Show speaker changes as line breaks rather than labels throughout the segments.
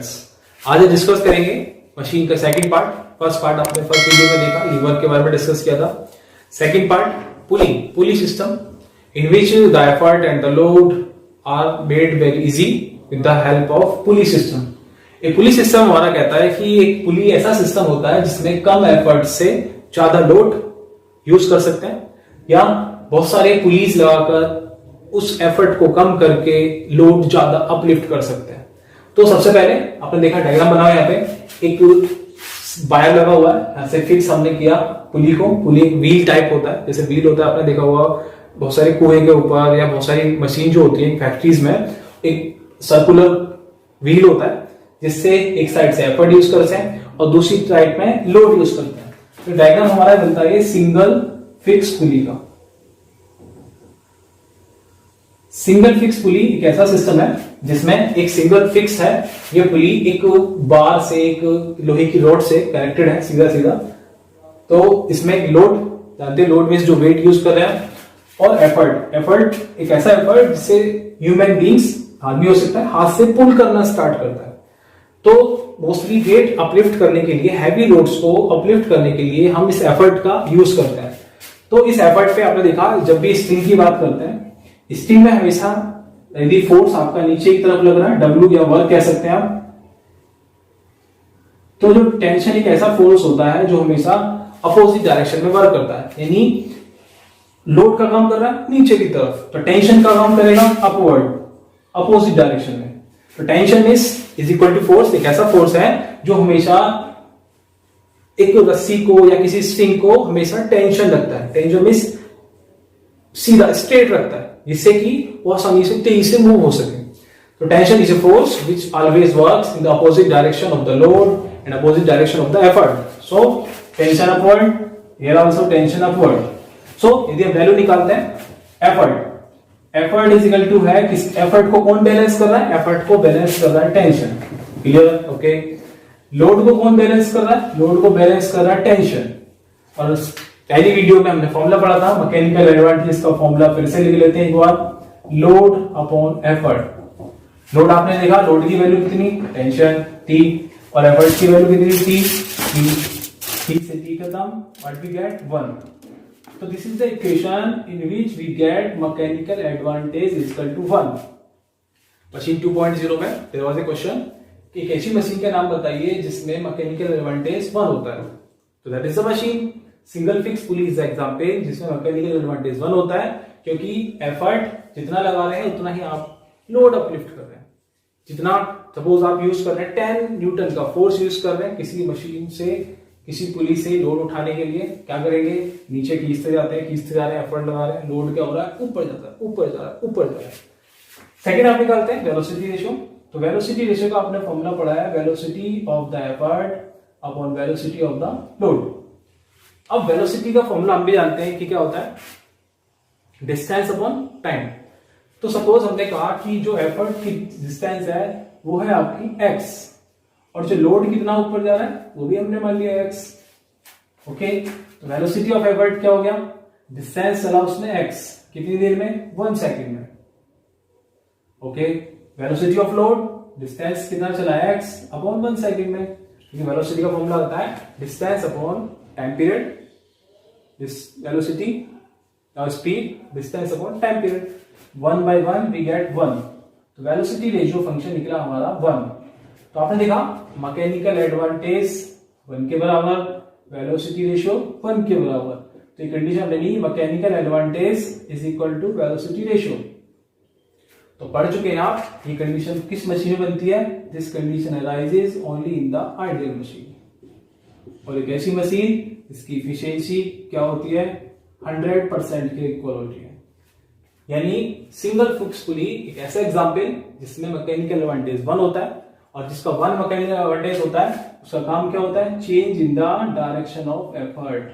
Efforts. आज हम discuss करेंगे मशीन का सेकंड पार्ट। फर्स्ट पार्ट आपने फर्स्ट वीडियो में देखा, लीवर के बारे में डिस्कस किया था। Second part pulley system in which the effort and the load are made very easy with the help of pulley system. एक पुली सिस्टम हमारा कहता है कि एक पुली ऐसा सिस्टम होता है जिसमें कम एफर्ट से ज्यादा लोड यूज कर सकते हैं, या बहुत सारे पुलीज लगाकर उस एफर्ट को कम करके लोड ज्यादा अपलिफ्ट कर सकते हैं। तो सबसे पहले आपने देखा डायग्राम बना हुआ है, यहाँ पे एक वायर लगा हुआ है, यहाँ से फिक्स हमने किया पुली को। पुली एक व्हील टाइप होता है, जैसे व्हील होता है आपने देखा हुआ बहुत सारे कुएं के ऊपर, या बहुत सारी मशीन जो होती है फैक्ट्रीज में, एक सर्कुलर व्हील होता है जिससे एक साइड से एफर्ट यूज करते हैं और दूसरी साइड में लोड यूज करते हैं। तो डायग्राम हमारा बनता है सिंगल फिक्स पुली का। सिंगल फिक्स पुली एक ऐसा सिस्टम है जिसमें एक सिंगल फिक्स है, ये पुली एक बार से, एक लोहे की रॉड से कनेक्टेड है सीधा सीधा। तो इसमें एक लोड, जानते हैं लोड मींस जो वेट यूज कर रहे हैं, और एफर्ट एक ऐसा एफर्ट जिससे ह्यूमन बींग्स, आदमी हो सकता है, हाथ से पुल करना स्टार्ट करता है। तो मोस्टली वेट अपलिफ्ट करने के लिए, हैवी लोड्स को अपलिफ्ट करने के लिए हम इस एफर्ट का यूज करते हैं। तो इस एफर्ट पे आपने देखा, जब भी स्ट्रिंग की बात करते हैं, स्ट्रिंग में हमेशा यदि फोर्स आपका नीचे की तरफ लग रहा है, डब्ल्यू या वर्क कह सकते हैं आप, तो जो टेंशन एक ऐसा फोर्स होता है जो हमेशा अपोजिट डायरेक्शन में वर्क करता है, यानी लोड का काम कर रहा है नीचे की तरफ, तो टेंशन का काम करेगा अपवर्ड, अपोजिट डायरेक्शन में। तो tension is equal to force, एक ऐसा फोर्स है जो हमेशा एक रस्सी को या किसी स्ट्रिंग को हमेशा टेंशन लगता है। टेंशन मींस सीधा स्ट्रेट रखता है, जिससे कि वो आसानी से तेजी से मूव हो सके। तो tension is a force which always works in the opposite direction of the load and opposite direction of the effort. So tension upward, here also tension upward. So यदि हम वैल्यू निकालते हैं एफर्ट इज इक्वल टू है, किस effort को कौन balance कर रहा है? एफर्ट को बैलेंस कर रहा है टेंशन। क्लियर? ओके। लोड को कौन बैलेंस कर रहा है? लोड को बैलेंस कर रहा है टेंशन। और पहली वीडियो में हमने फॉर्मूला पढ़ा था मैकेनिकल एडवांटेज का फॉर्मूला, फिर से लिख लेते हैं एक बार। Load upon effort. लोड आपने देखा, लोड की वैल्यू कितनी? टेंशन T, और एफर्ट की वैल्यू कितनी? T से T खत्म, what we get 1। So this is the equation in which we get mechanical advantage is equal to 1. Machine 2.0 में there was a question कि एक ऐसी मशीन का नाम बताइए जिसमें मैकेनिकल एडवांटेज 1 होता है। तो that is the machine. Single fix pulley is the example जिसमें मैकेनिकल एडवांटेज 1 होता है, क्योंकि एफर्ट जितना लगा रहे हैं उतना ही आप लोड अपलिफ्ट कर रहे हैं। जितना सपोज आप यूज कर रहे हैं 10 न्यूटन का फोर्स यूज कर रहे हैं किसी मशीन से, किसी पुली से लोड उठाने के लिए, क्या करेंगे? नीचे खींचते जाते हैं, खींचते जा रहे हैं, एफर्ट लगा रहे हैं, लोड क्या हो रहा है? ऊपर जाता है, ऊपर जा रहा है, ऊपर जा रहा है। सेकंड आप निकालते हैं वेलोसिटी रेशियो। तो वेलोसिटी रेशियो का आपने फॉर्मूला पढ़ा है, velocity of the effort upon velocity of the load. अब वेलोसिटी का फॉर्मूला हम भी जानते हैं कि क्या होता है? Distance upon time. तो सपोज हमने कहा कि जो एफर्ट की डिस्टेंस है वो है आपकी x, और जो लोड कितना ऊपर जा रहा है वो भी हमने मान लिया x। ओके। तो वेलोसिटी ऑफ एफर्ट क्या हो गया? डिस्टेंस चला उसने x, कितनी देर में? 1 सेकंड में। Okay. Velocity of load, distance कितना चला है? x अपॉन 1 सेकंड में, क्योंकि वेलोसिटी का फॉर्मूला होता है distance upon time period. This velocity और speed, distance upon time period. 1 by 1 we get 1। तो वेलोसिटी रेशियो फंक्शन निकला हमारा 1। तो आपने देखा मैकेनिकल एडवांटेज 1 के बराबर, वेलोसिटी रेशियो 1 के बराबर। तो ये कंडीशन बनी mechanical advantage is equal to velocity ratio. तो पढ़ चुके हैं आप, ये कंडीशन किस मशीन में बनती है? This condition arises only in the ideal machine. और एक ऐसी मशीन इसकी इफिशियंसी क्या होती है? 100% के इक्वल होती है। यानी सिंगल फिक्स पुली एक ऐसा एग्जांपल जिसमें मैकेनिकल एडवांटेज 1 होता है, और जिसका 1 मैकेनिकल एडवांटेज होता है उसका काम क्या होता है? Change in the direction of effort.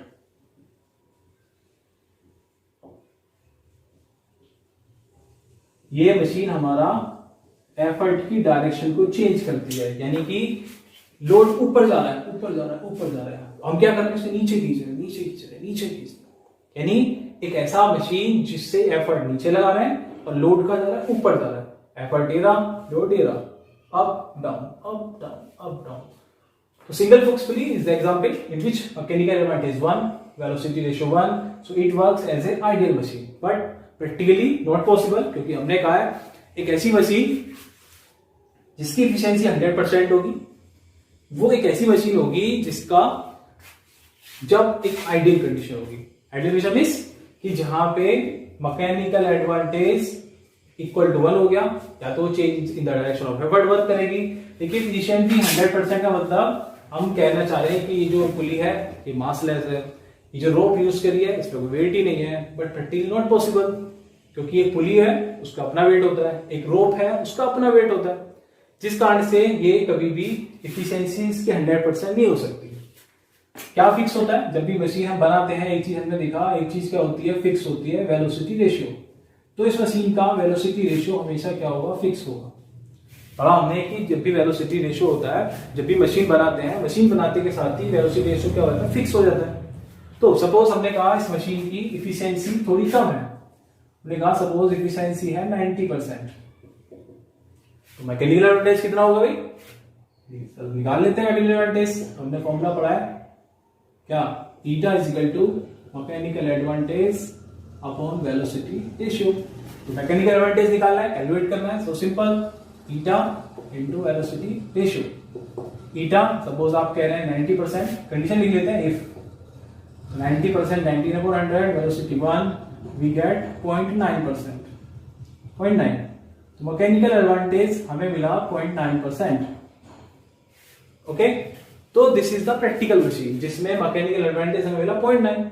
ये मशीन हमारा एफर्ट की डायरेक्शन को चेंज करती है, यानी कि लोड ऊपर जा रहा है, ऊपर जा रहा है, ऊपर जा रहा है, हम क्या कर रहे हैं? उसे नीचे खींच रहे हैं, नीचे खींच रहे हैं, नीचे खींच रहे हैं। यानी एक ऐसा मशीन जिससे एफर्ट नीचे लगा रहे हैं और लोड का जा रहा है ऊपर जा रहा है। एफर्ट ए रहा, लोड ए रहा। Up down, up down, up down. So single Fuchs pulley is the example in which mechanical element is 1, velocity ratio 1, so it works as a ideal machine, but practically not possible क्योंकि हमने कहा है एक ऐसी machine जिसकी efficiency 100% होगी, वो एक ऐसी मशीन होगी जिसका जब एक आइडियल कंडीशन होगी. आइडियल कंडीशन मींस कि जहां पे मैकेनिकल एडवांटेज इक्वल टू 1 हो गया, या तो change in the direction of effort work करेगी. लेकिन एफिशिएंसी 100% का मतलब हम कहना चाह रहे हैं कि ये जो पुली है ये मासलेस है, ये जो रोप यूज करी है इस पे कोई वेट ही नहीं है, बट प्रैक्टिकली नॉट पॉसिबल क्योंकि एक पुली है उसका अपना वेट होता है, एक रोप है उसका अपना वेट होता है, जिस कारण से ये कभी भी एफिशिएंसी इसकी 100% नहीं हो सकती. क्या फिक्स होता है जब भी मशीन हम बनाते हैं? एक चीज हमने देखा, एक चीज क्या होती है, फिक्स होती है वेलोसिटी रेशियो. तो इस मशीन का वेलोसिटी रेशियो हमेशा क्या होगा, फिक्स होगा. पढ़ा हमने कि जब भी वेलोसिटी रेशियो होता है, जब भी मशीन बनाते हैं, मशीन बनाते के साथ ही वेलोसिटी रेशियो क्या होता है, फिक्स हो जाता है. तो सपोज हमने कहा इस मशीन की इफिशिएंसी थोड़ी कम है, हमने कहा सपोज इफिशिएंसी है 90%, तो मैकेनिकल एडवांटेज कितना होगा भाई, निकाल लेते हैं मैकेनिकल एडवांटेज. हमने फॉर्मूला पढ़ा है क्या, eta is equal to mechanical advantage upon velocity ratio. तो मैकेनिकल एडवांटेज निकालना है, कैलकुलेट करना है. So simple, eta into velocity ratio. Eta suppose आप कह रहे हैं 90%, कंडीशन लिख लेते हैं इफ 90%, 19/100, वेलोसिटी 1, वी गेट 0.9%, 0.9. तो मैकेनिकल एडवांटेज हमें मिला 0.9%. ओके, तो this is the practical machine जिसमें मैकेनिकल एडवांटेज हमें मिला 0.9.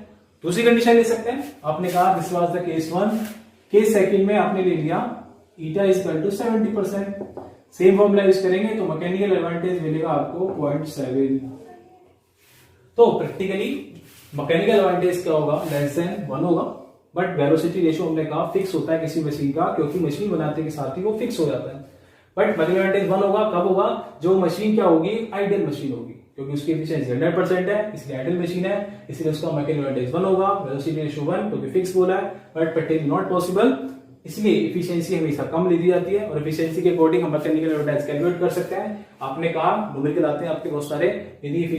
दूसरी कंडीशन ले सकते हैं, आपने कहा this was the case 1, case second में आपने ले लिया eta is equal to 70%. Same formula use करेंगे तो मैकेनिकल एडवांटेज मिलेगा आपको 0.7. तो प्रैक्टिकली मैकेनिकल एडवांटेज क्या होगा, लेस देन 1 होगा, बट वेलोसिटी रेशियो हमने कहा फिक्स होता है किसी मशीन का, क्योंकि मशीन बनाते के साथ ही वो फिक्स हो जाता है. बट मैकेनिकल एडवांटेज 1 होगा, कब होगा, जो मशीन क्या होगी, आइडियल मशीन होगी, क्योंकि उसकी एफिशिएंसी 100% है, इसलिए आइडियल मशीन है, इसलिए उसका मैकेनिकल एडवांटेज 1 होगा, वेलोसिटी रेशियो 1 क्योंकि फिक्स बोला है, बट प्रैक्टिकली नॉट पॉसिबल, इसलिए एफिशिएंसी हमेशा कम ली दी जाती है. और एफिशिएंसी के अकॉर्डिंग हम मैकेनिकल एडवांटेज कैलकुलेट कर सकते हैं. आपने कहा न्यूमेरिकल आते हैं आपके बहुत सारे, यदि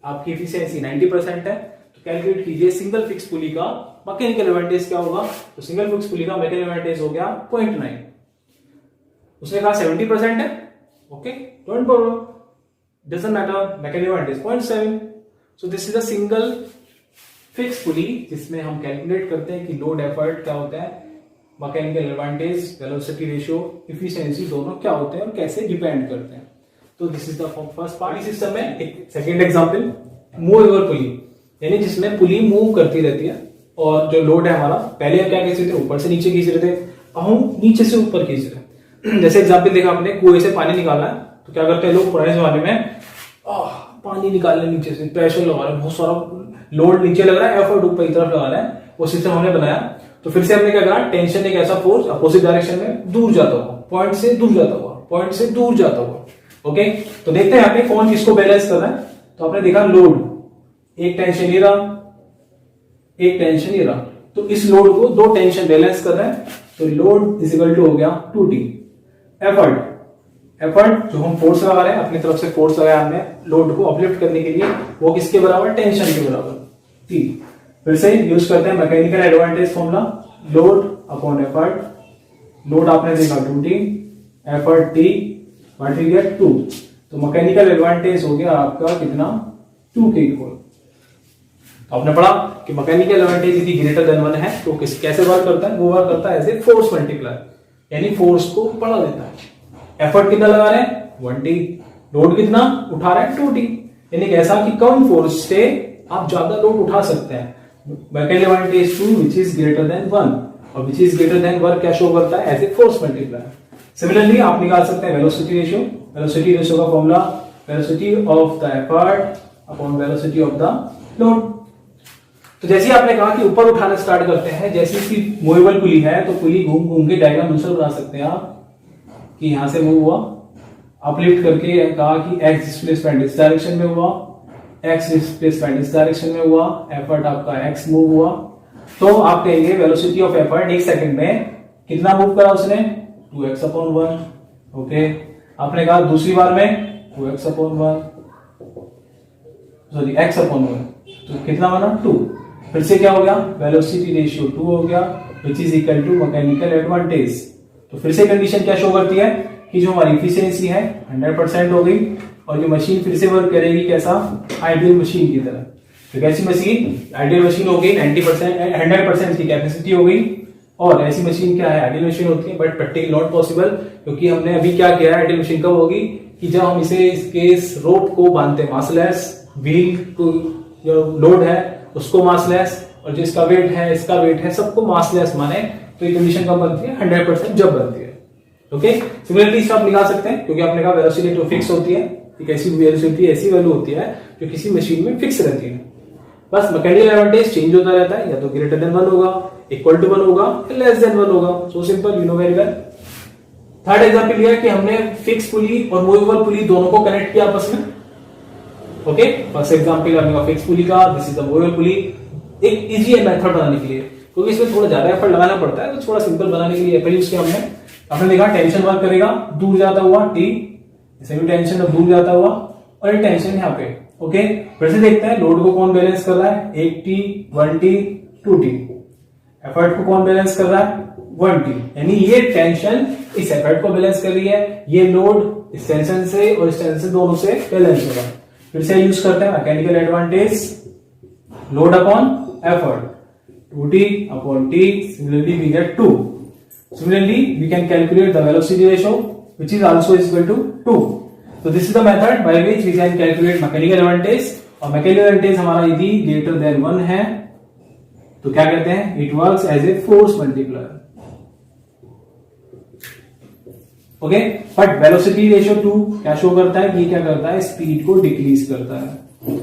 आपकी एफिशिएंसी 90% है तो कैलकुलेट कीजिए सिंगल फिक्स पुली का मैकेनिकल एडवांटेज क्या होगा. तो सिंगल फिक्स पुली का मैकेनिकल एडवांटेज हो गया 0.9. उसने कहा 70% है, okay, don't borrow, doesn't matter, mechanical advantage 0.7. So this is a single fix pulley जिसमें हम कैलकुलेट करते हैं कि लोड एफर्ट क्या होता है, mechanical advantage, velocity ratio, efficiency दोनों क्या होते हैं और कैसे डिपेंड करते हैं. तो this is the first part. System में एक सेकंड एग्जांपल, मूवेबल पुली, यानी जिसमें पुली मूव करती रहती है और जो लोड है हमारा, पहले हम क्या खींच रहे थे, ऊपर से नीचे खींच रहे थे, अब हम नीचे से ऊपर खींच रहे हैं. जैसे एग्जांपल देखा आपने, कुएं से पानी निकालना है तो क्या करते हैं लोग पुराने जमाने में, पानी निकालने नीचे से प्रेशर लगा रहे हैं, बहुत सारा लोड नीचे लग रहा है, एफर्ट ऊपर की तरफ लगाना है, वो सिस्टम हमने बनाया. तो फिर से हमने क्या करा, टेंशन एक ऐसा फोर्स अपोजिट डायरेक्शन में दूर जाता हुआ, पॉइंट से दूर जाता हुआ, पॉइंट से दूर जाता हुआ. ओके, तो देखते हैं यहाँ पे कौन किसको बैलेंस कर रहा है. तो आपने देखा लोड, एक टेंशन ये रहा, एक टेंशन ये रहा, तो इस लोड को दो टेंशन बैलेंस कर रहे हैं. तो लोड इज इक्वल टू हो गया 2T. एफर्ट, एफर्ट जो हम फोर्स लगा रहे हैं, अपनी तरफ से फोर्स लगाया हमने लोड को अपलिफ्ट करने के लिए, वो किसके बराबर, टेंशन के बराबर, T. फिर से यूज करते हैं mechanical advantage formula, load upon effort. Load आपने देखा 2T, effort T, what we get 2. तो मैकेनिकल एडवांटेज हो गया आपका कितना, 2 के इक्वल. आपने पढ़ा कि मैकेनिकल एडवांटेज यदि ग्रेटर देन 1 है तो कैसे वर्क करता है, वो वर्क करता है एज ए फोर्स मल्टीप्लायर, यानी फोर्स को बढ़ा देता है. एफर्ट कितना लगा रहे हैं, 1T, लोड कितना उठा रहे हैं, 2T, यानी ऐसा कि कम फोर्स से आप ज्यादा लोड उठा सकते हैं. Mechanical advantage 2 which is greater than 1, और which is greater than work क्या शो करता है, as a force multiplier. Similarly आप निकाल सकते हैं वेलोसिटी रेशियो. वेलोसिटी रेशियो का formula, velocity of the effort upon velocity of the load. तो जैसे आपने कहा कि ऊपर उठाना स्टार्ट करते हैं, जैसे इसकी मूवेबल पुली है तो पुली घूम घूम के डायग्राम दूसरा बना सकते हैं आप, कि यहां से मूव हुआ, अपलिफ्ट करके कहा कि एक्स डिस्प्लेसमेंट इस डायरेक्शन में हुआ, एक्स डिस्प्लेसमेंट इस डायरेक्शन में हुआ, एफर्ट आपका एक्स मूव हुआ. तो आप कहेंगे वेलोसिटी ऑफ एफर्ट एक सेकंड में कितना मूव करा उसने, 2x/1. ओके, आपने कहा दूसरी बार में 2x/1, सॉरी x/1, तो कितना बना 2। फिर से क्या हो गया, वेलोसिटी रेशियो 2 हो गया, which is equal to mechanical advantage. तो फिर से कंडीशन क्या शो करती है कि जो हमारी इफिशियंसी है 100% हो गई और ये मशीन फिर से वर्क करेगी कैसा, आइडियल मशीन की तरह। तो कैसी मशीन, आइडियल मशीन हो गई, 90% 100% की कैपेसिटी हो गई। और ऐसी मशीन क्या है, आइडियल मशीन होती है, बट प्रैक्टिकली नॉट पॉसिबल, क्योंकि हमने अभी क्या किया है, आइडियल मशीन कब होगी कि जब हम इसके इस रोप को बांधते हैं मासलेस, व्हील को जो लोड है उसको मासलेस, और जो इसका वेट है इसका वेट है, सबको मासलेस माने, तो ये कंडीशन कब बनती है, 100% जब बनती है। ओके, सिमिलरली आप निकाल सकते हैं, क्योंकि आपने कहा वेलोसिटी तो फिक्स होती है, एक ऐसी वेलोसिटी ऐसी वैल्यू होती है जो किसी मशीन में फिक्स रहती है। बस मैकेनिकल एडवांटेज चेंज होता रहता है, या तो ग्रेटर देन 1 होगा, इक्वल टू 1 होगा, लेस देन 1 होगा। So simple, you know very well. Third example लिया कि हमने फिक्स पुली और मूवेबल पुली दोनों को कनेक्ट किया आपस में। ओके, फर्स्ट एग्जांपल हमने फिक्स पुली का, this is the movable pulley. एक इजी मेथड बनाने के लिए, क्योंकि इसमें थोड़ा ज्यादा एफर्ट लगाना पड़ता है, तो थोड़ा सिंपल बनाने के लिए एप्पल यूज किया हमने देखा टेंशन वर्क करेगा, दूर जाता हुआ टी, इसे भी टेंशन दूर जाता हुआ, और ये टेंशन यहाँ पे। ओके, फिर से देखते हैं लोड को कौन बैलेंस कर रहा है, 1T 1T 2T। एफर्ट को कौन बैलेंस कर रहा है, 1T, यानी ये टेंशन इस एफर्ट को बैलेंस कर रही है, ये लोड इस टेंशन से और इस टेंशन दोनों से बैलेंस होगा। फिर से यूज करते हैं mechanical advantage, load upon effort, 2T/T, similarly we get 2. Similarly we can calculate the velocity ratio, which is also equal to 2. So this is the method by which we can calculate mechanical advantage, और mechanical advantage हमारा यदि greater than 1 है तो क्या कहते हैं, it works as a force multiplier. Okay, but velocity ratio 2 क्या show करता है कि क्या करता है, स्पीड को डिक्रीज करता है।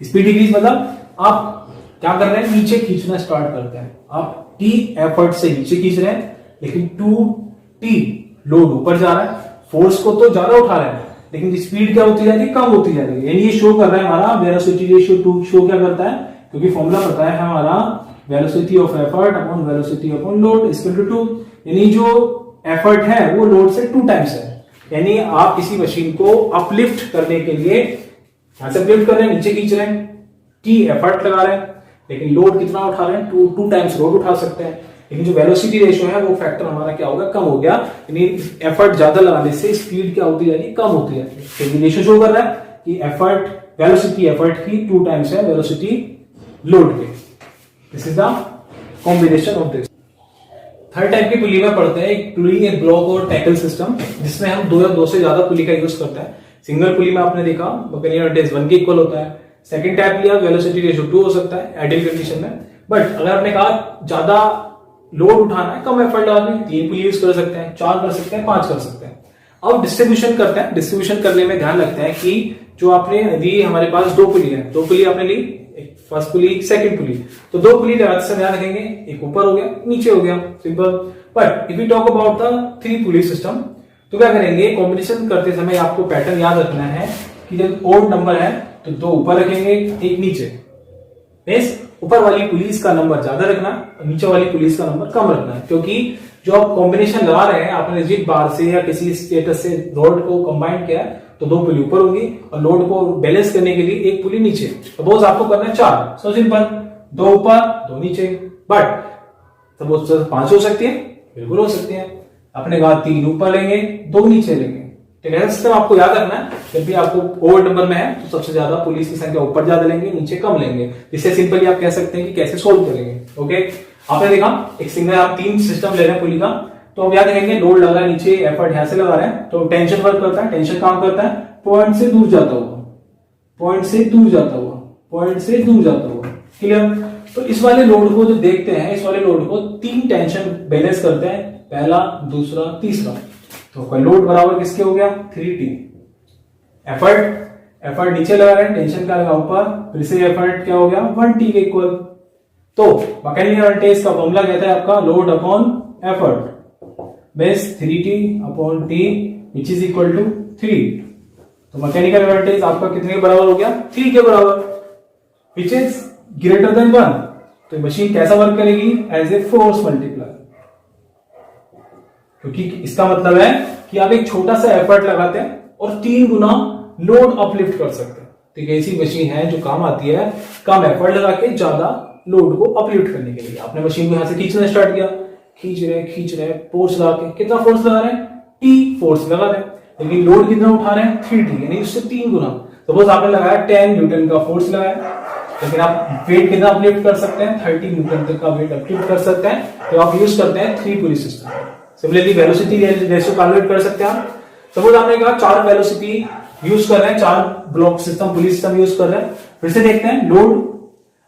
स्पीड डिक्रीज मतलब आप क्या कर रहे हैं, नीचे खींचना स्टार्ट करते हैं, आप टी एफर्ट से नीचे खींच रहे हैं, लेकिन 2T लोड ऊपर जा रहा है, फोर्स को तो ज्यादा उठा रहे हैं, लेकिन स्पीड क्या होती जा रही है, कम होती जा रही है। यानी ये शो कर रहा है हमारा वेलोसिटी रेशियो 2 शो क्या करता है, क्योंकि फॉर्मूला पता है हमारा velocity of effort upon velocity upon load equal to 2, यानी जो एफर्ट है वो लोड से 2 टाइम्स है। यानी आप किसी मशीन को अपलिफ्ट करने के लिए यहां से अपलिफ्ट कर रहे हैं, नीचे खींच रहे हैं, टी एफर्ट लगा रहे हैं, लेकिन लोड कितना उठा रहे हैं, 2 टाइम्स लोड उठा सकते हैं। लेकिन जो वेलोसिटी रेशियो है वो फैक्टर हमारा क्या होगा, कम हो गया, यानी एफर्ट ज्यादा लगाने से स्पीड क्या होती जा रही है, कम होती जा रही है। तो रेशियो शो कर रहा है कि एफर्ट वेलोसिटी एफर्ट की 2 टाइम्स है वेलोसिटी लोड के। This is the combination of this. Third type की पुली में पढ़ते हैं एक पुली, एक ब्लॉक और टैकल सिस्टम, जिसमें हम 2 या 2 से ज्यादा पुली का यूज करते हैं। सिंगल पुली में आपने देखा मैकेनिकल एडवांटेज 1 के इक्वल होता है। सेकंड टाइप लिया वेलोसिटी रेशियो 2 हो सकता है आइडियल कंडीशन में, बट अगर आपने कहा ज्यादा लोड उठाना है, कम एफर्ट लगाना है, 3 पुली यूज कर सकते हैं, 4 कर सकते हैं, 5 कर सकते हैं। अब डिस्ट्रीब्यूशन करते हैं, डिस्ट्रीब्यूशन करने में ध्यान रखते हैं कि जो आपने यदि हमारे पास 2 पुली है, 2 पुली आपने ली, एक फर्स्ट पुली एक सेकंड पुली, तो 2 पुली से ध्यान रखेंगे, एक ऊपर हो गया नीचे हो गया, simple. But if you talk about the 3 pulley system, तो क्या करेंगे, कॉम्बिनेशन करते समय आपको पैटर्न याद रखना है कि जब ओड नंबर है तो 2 ऊपर रखेंगे, एक नीचे। ऊपर वाली पुलिस का नंबर ज्यादा रखना और नीचे वाली पुलिस का नंबर कम रखना है, क्योंकि जो आप कॉम्बिनेशन लगा रहे हैं, आपने रिजिड बार से या किसी स्टेटस से रोड को कंबाइन किया है, तो 2 पुली ऊपर होगी और लोड को बैलेंस करने के लिए 1 पुली नीचे। सपोज आपको करना है 4, सो सिंपल, 2 ऊपर 2 नीचे। बट सपोज 5 हो सकती है, बिल्कुल हो सकती है। आपने कहा 3 ऊपर लेंगे 2 नीचे लेंगे, ठीक है। सिस्टम आपको याद रखना है, जब भी आपको ओवर नंबर में है तो सबसे ज्यादा पुलिस की संख्या ऊपर ज्यादा लेंगे, नीचे कम लेंगे। इससे सिंपली आप कह सकते हैं कि कैसे सोल्व करेंगे। ओके, आपने देखा एक सिंगल आप 3 सिस्टम ले रहे हैं पुली का, तो अब याद रखेंगे लोड लगा है नीचे, एफर्ट यहां से लगा रहे हैं, तो टेंशन वर्क करता है। टेंशन काम करता है पॉइंट से दूर जाता हुआ, पॉइंट से दूर जाता हुआ, पॉइंट से दूर जाता हुआ, क्लियर। तो इस वाले लोड को जो देखते हैं, इस वाले लोड को 3 टेंशन बैलेंस करते हैं, पहला, दूसरा, तीसरा। तो लोड बराबर किसके हो गया, 3T। एफर्ट नीचे लगा रहे हैं, टेंशन का लगा ऊपर, फिर से एफर्ट क्या हो गया 1T के इक्वल। तो मैकेनिकल एडवांटेज का फॉर्मूला कहता है आपका load upon effort base 3T/T which is equal to 3। तो मैकेनिकल एडवांटेज आपका कितने के बराबर हो गया, 3 के बराबर, विच इज ग्रेटर देन 1। तो मशीन कैसा वर्क करेगी, एज ए फोर्स मल्टीप्लायर। क्योंकि इसका मतलब है कि आप एक छोटा सा एफर्ट लगाते हैं और 3 गुना लोड अपलिफ्ट कर सकते हैं। तो एक ऐसी मशीन है जो काम आती है कम एफर्ट लगा के ज्यादा लोड को अपलिफ्ट करने के लिए। आपने मशीन को यहां से खींचना स्टार्ट किया, खींच रहे फोर्स लगा के, कितना फोर्स लगा रहे हैं, T फोर्स लगा रहे हैं, लेकिन लोड कितना उठा रहे हैं, 3T, यानी उससे 3 गुना। सपोज आपने लगाया 10 न्यूटन का फोर्स लगाया, लेकिन आप वेट कितना अपलिफ्ट कर सकते हैं, 30 न्यूटन तक का वेट अपलिफ्ट कर सकते हैं। तो आप यूज करते हैं 3 पुली system. Similarly velocity ratio calculate कर सकते हैं आप। सपोज आपने कहा 4 वेलोसिटी यूज कर रहे हैं, 4 ब्लॉक सिस्टम पुली सिस्टम यूज कर रहे हैं। फिर से देखते हैं, लोड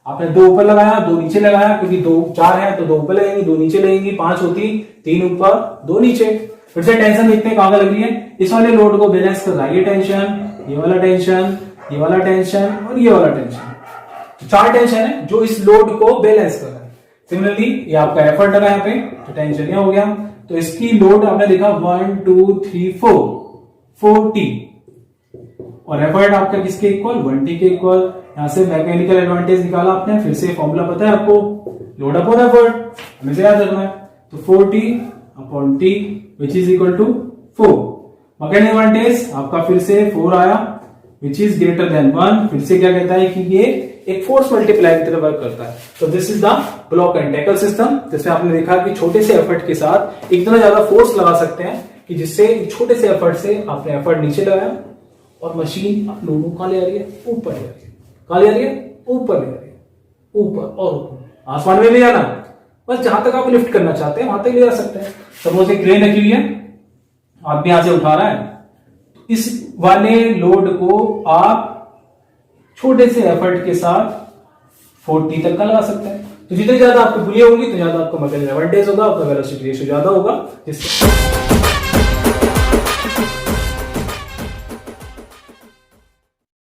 आपने 2 ऊपर लगाया, 2 नीचे लगाया, क्योंकि 4 है तो 2 ऊपर लगेंगी, 2 नीचे लगेंगी, 5 होती, 3 ऊपर 2 नीचे। फिर से टेंशन देखते हैं कहां लग रही है, इस वाले लोड को बैलेंस कर रहा है ये टेंशन, ये वाला टेंशन, ये वाला टेंशन और ये वाला टेंशन। 4 टेंशन है जो इस लोड को बैलेंस कर रहा है। सिमिलरली ये आपका एफर्ट लगा यहाँ पे, तो टेंशन ये हो गया। तो इसकी लोड आपने देखा 1 2 3 4T, और एफर्ट आपका किसके इक्वल, 1T के इक्वल। यहां से मैकेनिकल एडवांटेज निकाला आपने, फिर से फॉर्मूला पता है आपको, लोड अपॉन एफर्ट, हमें से याद रखना है। तो 4T upon T which is equal to 4। Mechanical advantage आपका फिर से 4 आया विच इज ग्रेटर देन 1। फिर से क्या कहता है कि ये एक फोर्स मल्टीप्लाई की तरह वर्क करता है। तो this is the block and tackle system, जिसमें आपने देखा कि छोटे से एफर्ट के साथ इतना ज्यादा फोर्स लगा सकते हैं कि जिससे छोटे से एफर्ट से आपने एफर्ट नीचे लगाया और मशीन आप लोगों को कहां ले आ रही है, ऊपर ले आ रही है। कहां ले आ रही है, ऊपर ले आ रही है, ऊपर और ऊपर, आसमान में ले जाना, बस जहां तक आप लिफ्ट करना चाहते हैं वहां तक ले जा सकते हैं। सपोज एक क्रेन रखी हुई है, आदमी यहां से उठा रहा है, इस वाले लोड को आप छोटे से एफर्ट के साथ 40 तक का लगा सकते हैं। तो जितनी ज्यादा आपकी पुलियां होंगी तो ज्यादा आपको मैकेनिकल एडवांटेज होगा, आपका वेलोसिटी रेशियो ज्यादा होगा, जिससे